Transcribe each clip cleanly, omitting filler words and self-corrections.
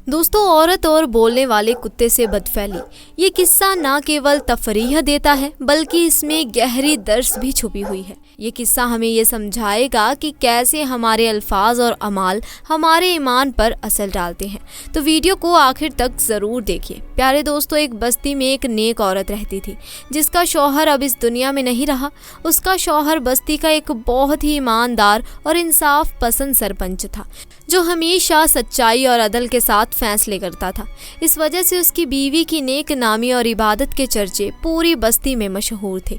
دوستوں، عورت اور بولنے والے کتے سے بدفعلی، یہ قصہ نہ کیول تفریح دیتا ہے بلکہ اس میں گہری درس بھی چھپی ہوئی ہے۔ یہ قصہ ہمیں یہ سمجھائے گا کہ کیسے ہمارے الفاظ اور اعمال ہمارے ایمان پر اثر ڈالتے ہیں۔ تو ویڈیو کو آخر تک ضرور دیکھیے۔ پیارے دوستوں، ایک بستی میں ایک نیک عورت رہتی تھی جس کا شوہر اب اس دنیا میں نہیں رہا۔ اس کا شوہر بستی کا ایک بہت ہی ایماندار اور انصاف پسند سرپنچ تھا جو ہمیشہ سچائی اور عدل کے ساتھ فیصلے کرتا تھا۔ اس وجہ سے اس کی بیوی کی نیک نامی اور عبادت کے چرچے پوری بستی میں مشہور تھے۔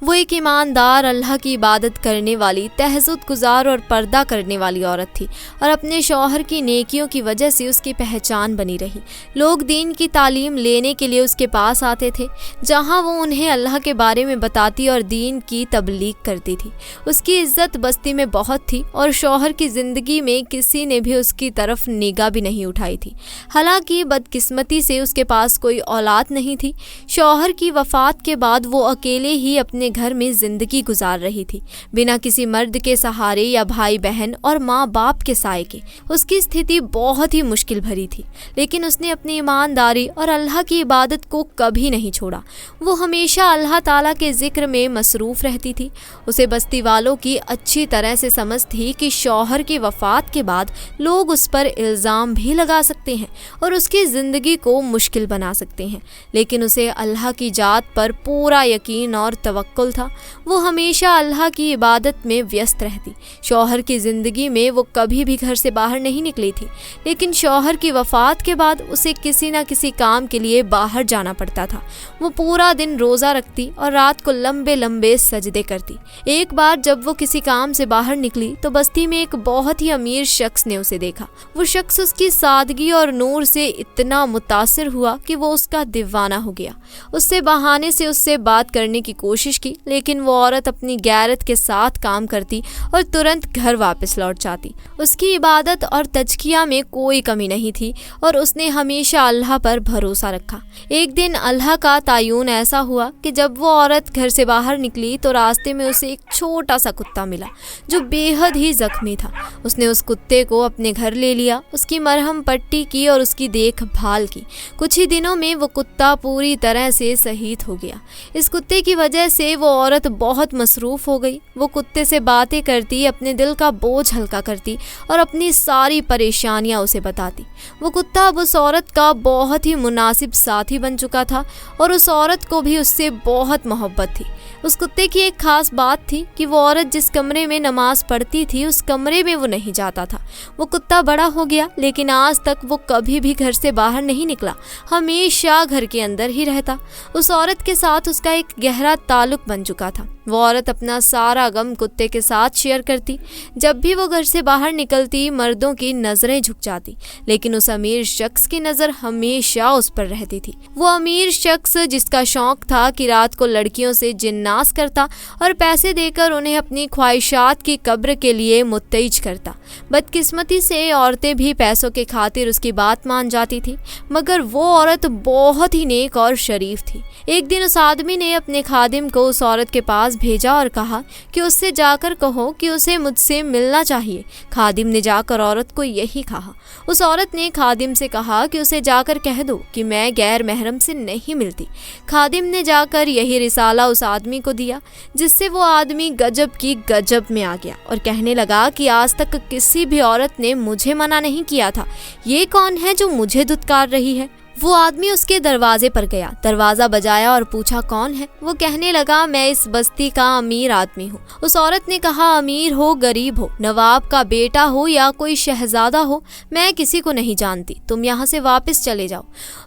وہ ایک ایماندار، اللہ کی عبادت کرنے والی، تہجد گزار اور پردہ کرنے والی عورت تھی اور اپنے شوہر کی نیکیوں کی وجہ سے اس کی پہچان بنی رہی۔ لوگ دین کی تعلیم لینے کے لیے اس کے پاس آتے تھے جہاں وہ انہیں اللہ کے بارے میں بتاتی اور دین کی تبلیغ کرتی تھی۔ اس کی عزت بستی میں بہت تھی اور شوہر کی زندگی میں کسی نے بھی اس کی طرف نگاہ بھی نہیں اٹھائی تھی۔ حالانکہ بدقسمتی سے اس کے پاس کوئی اولاد نہیں تھی۔ شوہر کی وفات کے بعد وہ اکیلے ہی اپنے گھر میں زندگی گزار رہی تھی، بنا کسی مرد کے سہارے یا بھائی بہن اور ماں باپ کے سائے کے۔ اس کی استھتی بہت ہی مشکل بھری تھی، لیکن اس نے اپنی ایمانداری اور اللہ کی عبادت کو کبھی نہیں چھوڑا۔ وہ ہمیشہ اللہ تعالیٰ کے ذکر میں مصروف رہتی تھی۔ اسے بستی والوں کی اچھی طرح سے سمجھ تھی کہ شوہر کی وفات کے بعد لوگ اس پر الزام بھی لگا سکتے ہیں اور اس کی زندگی کو مشکل بنا سکتے ہیں، لیکن اسے اللہ کی ذات پر پورا یقین اور توکل تھا۔ وہ ہمیشہ اللہ کی عبادت میں ویست رہتی۔ شوہر کی زندگی میں وہ کبھی بھی گھر سے باہر نہیں نکلی تھی، لیکن شوہر کی وفات کے بعد اسے کسی نہ کسی کام کے لیے باہر جانا پڑتا تھا۔ وہ پورا دن روزہ رکھتی اور رات کو لمبے لمبے سجدے کرتی۔ ایک بار جب وہ کسی کام سے باہر نکلی تو بستی میں ایک بہت ہی امیر شخص نے اسے دیکھا۔ وہ شخص اس کی سادگی اور نور سے اتنا متاثر ہوا کہ وہ اس کا دیوانہ ہو گیا۔ اس سے بہانے سے اس سے بات کرنے کی کوشش کی، لیکن وہ عورت اپنی غیرت کے ساتھ کام کرتی اور ترنت گھر واپس لوٹ جاتی۔ اس کی عبادت اور تزکیہ میں کوئی کمی نہیں تھی اور اس نے ہمیشہ اللہ پر بھروسہ رکھا۔ ایک دن اللہ کا تعین ایسا ہوا کہ جب وہ عورت گھر سے باہر نکلی تو راستے میں اسے ایک چھوٹا سا کتا ملا جو بے حد ہی زخمی تھا۔ اس نے اس کتے کو اپنے گھر لے لیا، اس کی مرہم پٹی کی اور اس کی دیکھ بھال کی۔ کچھ ہی دنوں میں وہ کتا پوری طرح سے صحیح ہو گیا۔ اس کتے کی وجہ سے وہ عورت بہت مصروف ہو گئی۔ وہ کتے سے باتیں کرتی، اپنے دل کا بوجھ ہلکا کرتی اور اپنی ساری پریشانیاں اسے بتاتی۔ وہ کتا اب اس عورت کا بہت ہی مناسب ساتھی بن چکا تھا اور اس عورت کو بھی اس سے بہت محبت تھی۔ اس کتے کی ایک خاص بات تھی کہ وہ عورت جس کمرے میں نماز پڑھتی تھی اس کمرے میں وہ نہیں جاتا تھا۔ وہ کتا بڑا ہو گیا لیکن آج تک وہ کبھی بھی گھر سے باہر نہیں نکلا، ہمیشہ گھر کے اندر ہی رہتا۔ اس عورت کے ساتھ اس کا ایک گہرا تعلق بن چکا تھا۔ وہ عورت اپنا سارا غم کتے کے ساتھ شیئر کرتی۔ جب بھی وہ گھر سے باہر نکلتی مردوں کی نظریں جھک جاتی، لیکن اس امیر شخص کی نظر ہمیشہ اس پر رہتی تھی۔ وہ امیر شخص جس کا شوق تھا کہ رات کو لڑکیوں سے جناس کرتا اور پیسے دے کر انہیں اپنی خواہشات کی قبر کے لیے متعج کرتا۔ بدقسمتی سے عورتیں بھی پیسوں کے خاطر اس کی بات مان جاتی تھی، مگر وہ عورت بہت ہی نیک اور شریف تھی۔ ایک دن اس آدمی نے اپنے خادم کو اس عورت کے پاس بھیجا اور کہا کہ اس سے جا کر کہو کہ اسے مجھ سے ملنا چاہیے۔ خادم نے جا کر عورت کو یہی کہا۔ اس عورت نے خادم سے کہا کہ اسے جا کر کہہ دو کہ میں غیر محرم سے نہیں ملتی۔ خادم نے جا کر یہی رسالہ اس آدمی کو دیا، جس سے وہ آدمی گجب کی گجب میں آ گیا اور کہنے لگا کہ آج تک کسی بھی عورت نے مجھے منع نہیں کیا تھا، یہ کون ہے جو مجھے دھتکار رہی ہے؟ وہ آدمی اس کے دروازے پر گیا، دروازہ بجایا اور پوچھا کون ہے؟ وہ کہنے لگا میں اس بستی کا امیر آدمی ہوں۔ اس عورت نے کہا امیر ہو، غریب ہو، نواب کا بیٹا ہو یا کوئی شہزادہ ہو، میں کسی کو نہیں جانتی، تم یہاں سے واپس چلے جاؤ۔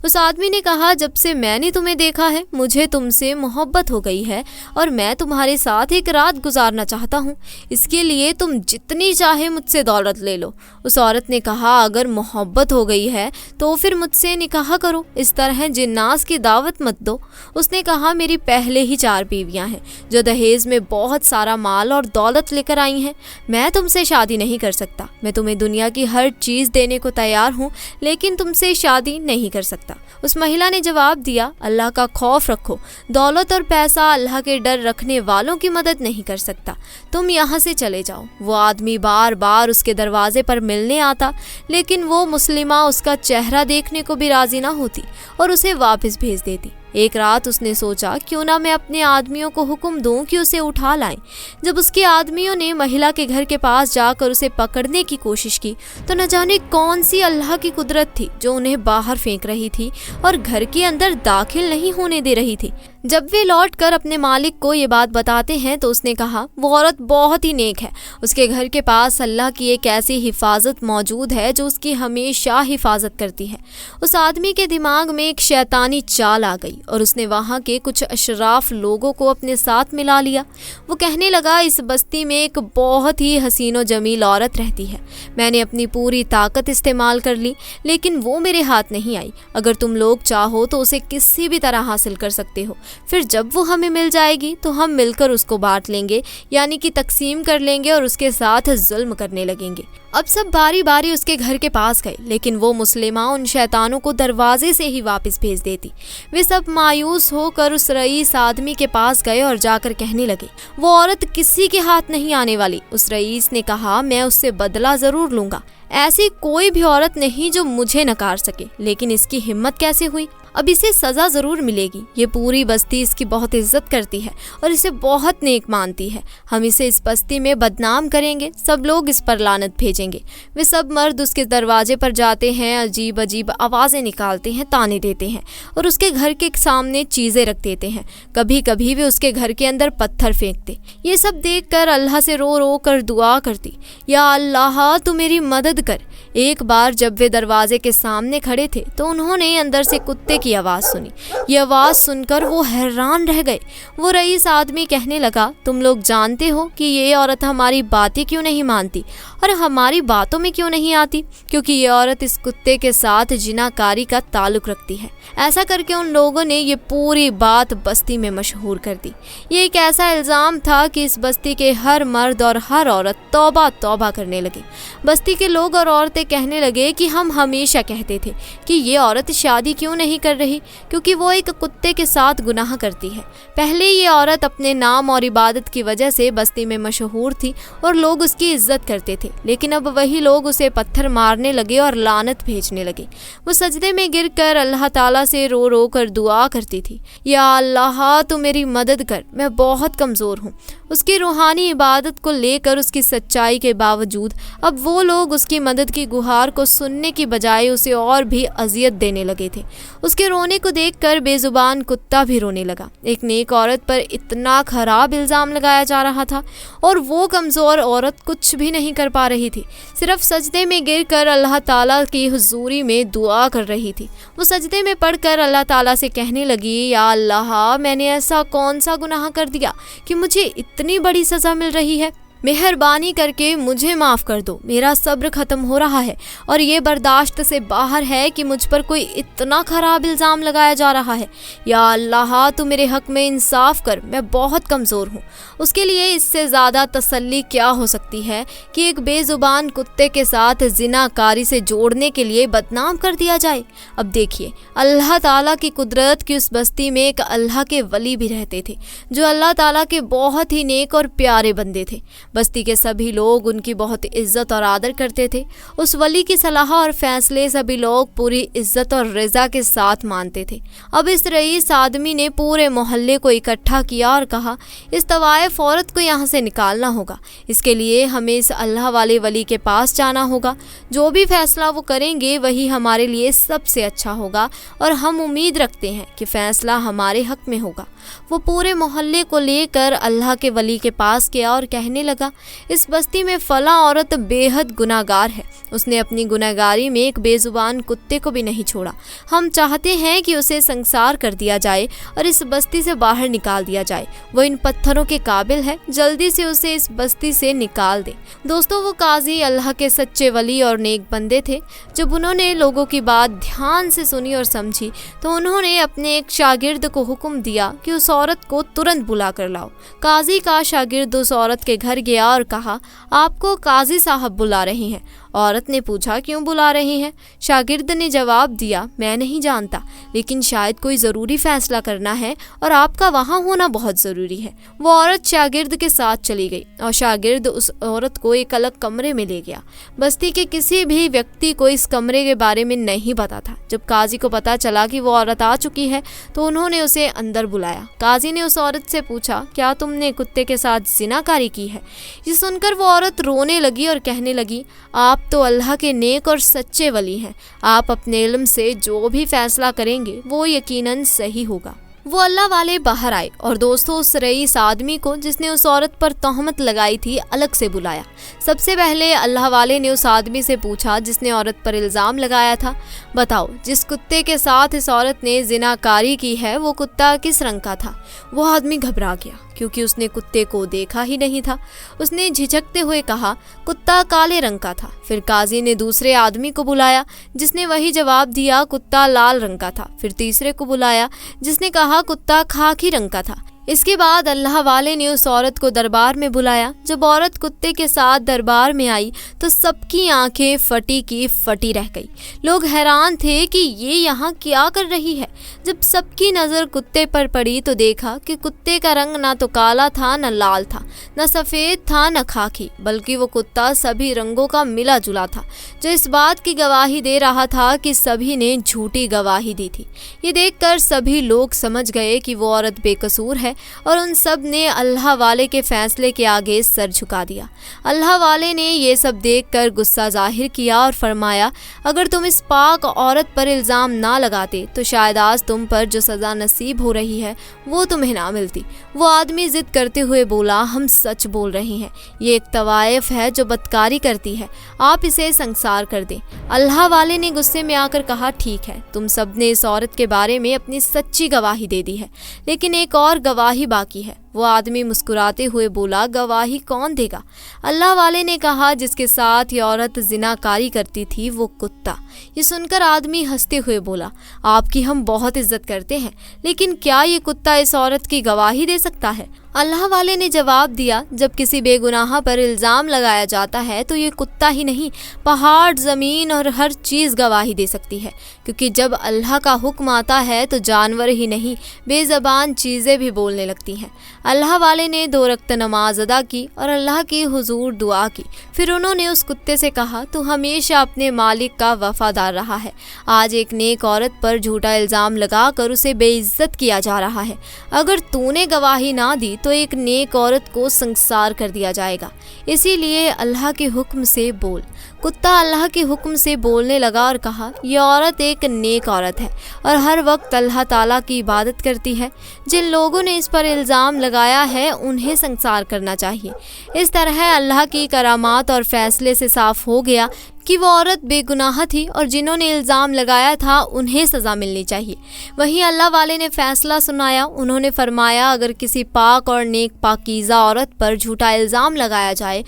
اس آدمی نے کہا جب سے میں نے تمہیں دیکھا ہے مجھے تم سے محبت ہو گئی ہے اور میں تمہارے ساتھ ایک رات گزارنا چاہتا ہوں، اس کے لیے تم جتنی چاہے مجھ سے دولت لے لو۔ اس عورت نے کہا اگر محبت ہو گئی ہے تو پھر مجھ سے نکاح کرو, اس طرح جناس کی دعوت مت دو. اس نے کہا میری پہلے ہی 4 بیویاں ہیں جو دہیز میں بہت سارا مال اور دولت لے کر آئی ہیں. میں تم سے شادی نہیں کر سکتا. میں تمہیں دنیا کی ہر چیز دینے کو تیار ہوں لیکن تم سے شادی نہیں کر سکتا. اس مہیلا نے جواب دیا, اللہ کا خوف رکھو. دولت اور پیسہ اللہ کے ڈر رکھنے والوں کی مدد نہیں کر سکتا. تم یہاں سے چلے جاؤ. وہ آدمی بار بار اس کے دروازے پر ملنے آتا لیکن وہ مسلمہ اس کا چہرہ دیکھنے کو بھی راضی نہ ہوتی اور اسے واپس بھیج دیتی. ایک رات اس نے سوچا کیوں نہ میں اپنے آدمیوں کو حکم دوں کہ اسے اٹھا لائیں. جب اس کے آدمیوں نے مہیلا کے گھر کے پاس جا کر اسے پکڑنے کی کوشش کی تو نہ جانے کون سی اللہ کی قدرت تھی جو انہیں باہر پھینک رہی تھی اور گھر کے اندر داخل نہیں ہونے دے رہی تھی. جب وہ لوٹ کر اپنے مالک کو یہ بات بتاتے ہیں تو اس نے کہا وہ عورت بہت ہی نیک ہے. اس کے گھر کے پاس اللہ کی ایک ایسی حفاظت موجود ہے جو اس کی ہمیشہ حفاظت کرتی ہے. اس آدمی کے دماغ میں ایک شیطانی چال آ گئی اور اس نے وہاں کے کچھ اشراف لوگوں کو اپنے ساتھ ملا لیا. وہ کہنے لگا اس بستی میں ایک بہت ہی حسین و جمیل عورت رہتی ہے. میں نے اپنی پوری طاقت استعمال کر لی لیکن وہ میرے ہاتھ نہیں آئی. اگر تم لوگ چاہو تو اسے کسی بھی طرح حاصل کر سکتے ہو. پھر جب وہ ہمیں مل جائے گی تو ہم مل کر اس کو بانٹ لیں گے, یعنی کہ تقسیم کر لیں گے اور اس کے ساتھ ظلم کرنے لگیں گے. اب سب باری باری اس کے گھر کے پاس گئے لیکن وہ مسلمہ ان شیطانوں کو دروازے سے ہی واپس بھیج دیتی. وہ سب مایوس ہو کر اس رئیس آدمی کے پاس گئے اور جا کر کہنے لگے وہ عورت کسی کے ہاتھ نہیں آنے والی. اس رئیس نے کہا میں اس سے بدلہ ضرور لوں گا. ایسی کوئی بھی عورت نہیں جو مجھے نکار سکے. لیکن اس کی ہمت کیسے ہوئی؟ اب اسے سزا ضرور ملے گی. یہ پوری بستی اس کی بہت عزت کرتی ہے اور اسے بہت نیک مانتی ہے. ہم اسے اس بستی میں بدنام کریں گے, سب لوگ اس پر لعنت بھیجیں گے. وہ سب مرد اس کے دروازے پر جاتے ہیں, عجیب عجیب آوازیں نکالتے ہیں, تانے دیتے ہیں اور اس کے گھر کے سامنے چیزیں رکھ دیتے ہیں. کبھی کبھی وہ اس کے گھر کے اندر پتھر پھینکتے. یہ سب دیکھ کر اللہ سے رو رو کر دعا کرتی, یا اللہ تو میری مدد کر. ایک بار جب وہ دروازے کے سامنے کھڑے تھے تو انہوں نے اندر سے کتے کی آواز سنی. یہ آواز سن کر وہ حیران رہ گئے. وہ رئیس آدمی کہنے لگا تم لوگ جانتے ہو کہ یہ عورت ہماری باتیں کیوں نہیں مانتی اور ہماری باتوں میں کیوں نہیں آتی؟ کیونکہ یہ عورت اس کتے کے ساتھ جناکاری کا تعلق رکھتی ہے. ایسا کر کے ان لوگوں نے یہ پوری بات بستی میں مشہور کر دی. یہ ایک ایسا الزام تھا کہ اس بستی کے ہر مرد اور ہر عورت توبہ توبہ کرنے لگے. بستی کے لوگ اور عورتیں کہنے لگے کہ ہم ہمیشہ کہتے تھے کہ یہ عورت شادی کیوں نہیں کر رہی کیونکہ وہ ایک کتے کے ساتھ گناہ کرتی ہے. پہلے یہ عورت اپنے نام اور عبادت کی وجہ سے بستی میں مشہور تھی اور لوگ اس کی عزت کرتے تھے, لیکن اب وہی لوگ اسے پتھر مارنے لگے اور لعنت بھیجنے لگے. وہ سجدے میں گر کر اللہ تعالیٰ سے رو رو کر دعا کرتی تھی, یا اللہ تو میری مدد کر, میں بہت کمزور ہوں. اس کی روحانی عبادت کو لے کر اس کی سچائی کے باوجود اب وہ لوگ اس کی مدد کی گہار کو سننے کی بجائے اسے اور بھی اذیت دینے لگے تھے. اس کے رونے کو دیکھ کر بے زبان کتا بھی رونے لگا. ایک نیک عورت پر اتنا خراب الزام لگایا جا رہا تھا اور وہ کمزور عورت کچھ بھی نہیں کر پا رہی تھی, صرف سجدے میں گر کر اللہ تعالیٰ کی حضوری میں دعا کر رہی تھی. وہ سجدے میں پڑھ کر اللہ تعالیٰ سے کہنے لگی, یا اللہ میں نے ایسا کون سا گناہ کر دیا کہ مجھے اتنی بڑی سزا مل رہی ہے؟ مہربانی کر کے مجھے معاف کر دو. میرا صبر ختم ہو رہا ہے اور یہ برداشت سے باہر ہے کہ مجھ پر کوئی اتنا خراب الزام لگایا جا رہا ہے. یا اللہ تو میرے حق میں انصاف کر, میں بہت کمزور ہوں. اس کے لیے اس سے زیادہ تسلی کیا ہو سکتی ہے کہ ایک بے زبان کتے کے ساتھ زنا کاری سے جوڑنے کے لیے بدنام کر دیا جائے. اب دیکھیے اللہ تعالیٰ کی قدرت کی اس بستی میں ایک اللہ کے ولی بھی رہتے تھے جو اللہ تعالیٰ کے بہت ہی نیک اور پیارے بندے تھے. بستی کے سبھی لوگ ان کی بہت عزت اور آدر کرتے تھے. اس ولی کی صلاح اور فیصلے سبھی لوگ پوری عزت اور رضا کے ساتھ مانتے تھے. اب اس رئیس آدمی نے پورے محلے کو اکٹھا کیا اور کہا اس طوائف عورت کو یہاں سے نکالنا ہوگا. اس کے لیے ہمیں اس اللہ والے ولی کے پاس جانا ہوگا. جو بھی فیصلہ وہ کریں گے وہی ہمارے لیے سب سے اچھا ہوگا اور ہم امید رکھتے ہیں کہ فیصلہ ہمارے حق میں ہوگا. وہ پورے محلے کو لے کر اللہ کے ولی کے پاس گیا اور کہنے لگا لگا، اس بستی میں فلاں عورت بے حد گناہگار ہے، اس نے اپنی گناہگاری میں ایک بے زبان کتے کو بھی نہیں چھوڑا، ہم چاہتے ہیں کہ اسے سنسار کر دیا جائے اور اس بستی سے باہر نکال دیا جائے، وہ ان پتھروں کے قابل ہے، جلدی سے اسے اس بستی سے نکال دے۔ دوستو، وہ قاضی اللہ کے سچے ولی اور نیک بندے تھے۔ جب انہوں نے لوگوں کی بات دھیان سے سنی اور سمجھی تو انہوں نے اپنے ایک شاگرد کو حکم دیا کہ اس عورت کو ترنت بلا کر لاؤ۔ قاضی کا شاگرد اس عورت کے گھر گیا اور کہا، آپ کو قاضی صاحب بلا رہے ہیں۔ عورت نے پوچھا، کیوں بلا رہے ہیں؟ شاگرد نے جواب دیا، میں نہیں جانتا، لیکن شاید کوئی ضروری فیصلہ کرنا ہے اور آپ کا وہاں ہونا بہت ضروری ہے۔ وہ عورت شاگرد کے ساتھ چلی گئی اور شاگرد اس عورت کو ایک الگ کمرے میں لے گیا۔ بستی کے کسی بھی ویکتی کو اس کمرے کے بارے میں نہیں پتا تھا۔ جب قاضی کو پتا چلا کہ وہ عورت آ چکی ہے تو انہوں نے اسے اندر بلایا۔ قاضی نے اس عورت سے پوچھا، کیا تم نے کتے کے ساتھ زنا کاری کی ہے؟ یہ سن کر وہ عورت رونے لگی اور کہنے لگی، آپ تو اللہ کے نیک اور سچے ولی ہیں، آپ اپنے علم سے جو بھی فیصلہ کریں گے وہ یقیناً صحیح ہوگا۔ وہ اللہ والے باہر آئے اور دوستوں اس رئیس آدمی کو جس نے اس عورت پر تہمت لگائی تھی الگ سے بلایا۔ سب سے پہلے اللہ والے نے اس آدمی سے پوچھا جس نے عورت پر الزام لگایا تھا، بتاؤ جس کتے کے ساتھ اس عورت نے زنا کاری کی ہے وہ کتا کس رنگ کا تھا؟ وہ آدمی گھبرا گیا کیونکہ اس نے کتے کو دیکھا ہی نہیں تھا۔ اس نے جھجکتے ہوئے کہا، کتا کالے رنگ کا تھا۔ پھر قاضی نے دوسرے آدمی کو بلایا جس نے وہی جواب دیا، کتا لال رنگ کا تھا۔ پھر تیسرے کو بلایا جس نے کہا کتا خاکی رنگ کا تھا۔ اس کے بعد اللہ والے نے اس عورت کو دربار میں بلایا۔ جب عورت کتے کے ساتھ دربار میں آئی تو سب کی آنکھیں پھٹی کی پھٹی رہ گئی۔ لوگ حیران تھے کہ یہ یہاں کیا کر رہی ہے۔ جب سب کی نظر کتے پر پڑی تو دیکھا کہ کتے کا رنگ نہ تو کالا تھا، نہ لال تھا، نہ سفید تھا، نہ خاکی، بلکہ وہ کتا سبھی رنگوں کا ملا جلا تھا، جو اس بات کی گواہی دے رہا تھا کہ سبھی نے جھوٹی گواہی دی تھی۔ یہ دیکھ کر سبھی لوگ سمجھ گئے کہ وہ عورت بے قصور ہے اور ان سب نے اللہ والے کے فیصلے کے آگے سر جھکا دیا۔ اللہ والے نے یہ سب دیکھ کر غصہ ظاہر کیا اور فرمایا، اگر تم اس پاک عورت پر الزام نہ لگاتے تو شاید آج تم پر جو سزا نصیب ہو رہی ہے وہ تمہیں نہ ملتی۔ وہ آدمی ضد کرتے ہوئے بولا، ہم سچ بول رہے ہیں، یہ ایک طوائف ہے جو بدکاری کرتی ہے، آپ اسے سنسار کر دیں۔ اللہ والے نے غصے میں آ کر کہا، ٹھیک ہے، تم سب نے اس عورت کے بارے میں اپنی سچی گواہی دے دی ہے، لیکن ایک اور گواہی باقی ہے۔ وہ آدمی مسکراتے ہوئے بولا، گواہی کون دے گا؟ اللہ والے نے کہا، جس کے ساتھ یہ عورت زنا کاری کرتی تھی وہ کتا۔ یہ سن کر آدمی ہنستے ہوئے بولا، آپ کی ہم بہت عزت کرتے ہیں، لیکن کیا یہ کتا اس عورت کی گواہی دے سکتا ہے؟ اللہ والے نے جواب دیا، جب کسی بے گناہ پر الزام لگایا جاتا ہے تو یہ کتا ہی نہیں، پہاڑ، زمین اور ہر چیز گواہی دے سکتی ہے، کیونکہ جب اللہ کا حکم آتا ہے تو جانور ہی نہیں، بے زبان چیزیں بھی بولنے لگتی ہیں۔ اللہ والے نے 2 رکعت نماز ادا کی اور اللہ کی حضور دعا کی۔ پھر انہوں نے اس کتے سے کہا، تو ہمیشہ اپنے مالک کا وفادار رہا ہے، آج ایک نیک عورت پر جھوٹا الزام لگا کر اسے بے عزت کیا جا رہا ہے۔ اگر تو نے گواہی نہ دی تو ایک نیک عورت کو سنسار کر دیا جائے گا، اسی لیے اللہ کے حکم سے بول۔ کتا اللہ کے حکم سے بولنے لگا اور کہا، یہ عورت ایک نیک عورت ہے اور ہر وقت اللہ تعالیٰ کی عبادت کرتی ہے، جن لوگوں نے اس پر الزام لگایا ہے انہیں سنسار کرنا چاہیے۔ اس طرح اللہ کی کرامات اور فیصلے سے صاف ہو گیا کہ وہ عورت بے گناہ تھی اور جنہوں نے الزام لگایا تھا انہیں سزا ملنی چاہیے۔ وہیں اللہ والے نے فیصلہ سنایا، انہوں نے فرمایا، اگر کسی پاک اور نیک پاکیزہ عورت پر جھوٹا الزام لگایا جائے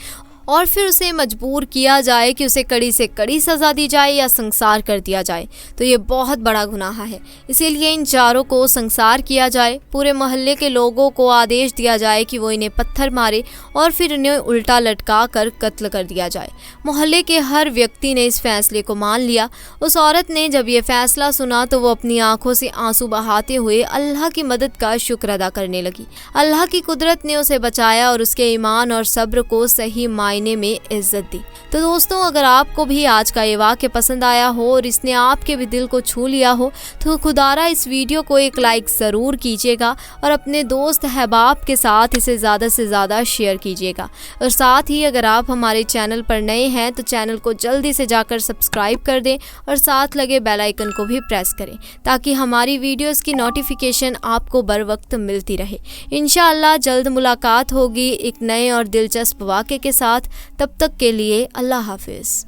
اور پھر اسے مجبور کیا جائے کہ اسے کڑی سے کڑی سزا دی جائے یا سنسار کر دیا جائے تو یہ بہت بڑا گناہ ہے، اسی لیے ان چاروں کو سنسار کیا جائے۔ پورے محلے کے لوگوں کو آدیش دیا جائے کہ وہ انہیں پتھر مارے اور پھر انہیں الٹا لٹکا کر قتل کر دیا جائے۔ محلے کے ہر ویکتی نے اس فیصلے کو مان لیا۔ اس عورت نے جب یہ فیصلہ سنا تو وہ اپنی آنکھوں سے آنسو بہاتے ہوئے اللہ کی مدد کا شکر ادا کرنے لگی۔ اللہ کی قدرت نے اسے بچایا اور اس کے ایمان اور صبر کو صحیح معنی میں عزت دی۔ تو دوستوں اگر آپ کو بھی آج کا یہ واقعہ پسند آیا ہو اور اس نے آپ کے بھی دل کو چھو لیا ہو تو خدارا اس ویڈیو کو ایک لائک ضرور کیجیے گا اور اپنے دوست احباب کے ساتھ اسے زیادہ سے زیادہ شیئر کیجیے گا، اور ساتھ ہی اگر آپ ہمارے چینل پر نئے ہیں تو چینل کو جلدی سے جا کر سبسکرائب کر دیں اور ساتھ لگے بیل آئیکن کو بھی پریس کریں تاکہ ہماری ویڈیوز کی نوٹیفیکیشن آپ کو بر وقت ملتی رہے۔ انشاءاللہ جلد ملاقات ہوگی ایک نئے اور دلچسپ واقعے کے ساتھ، تب تک کے لیے اللہ حافظ۔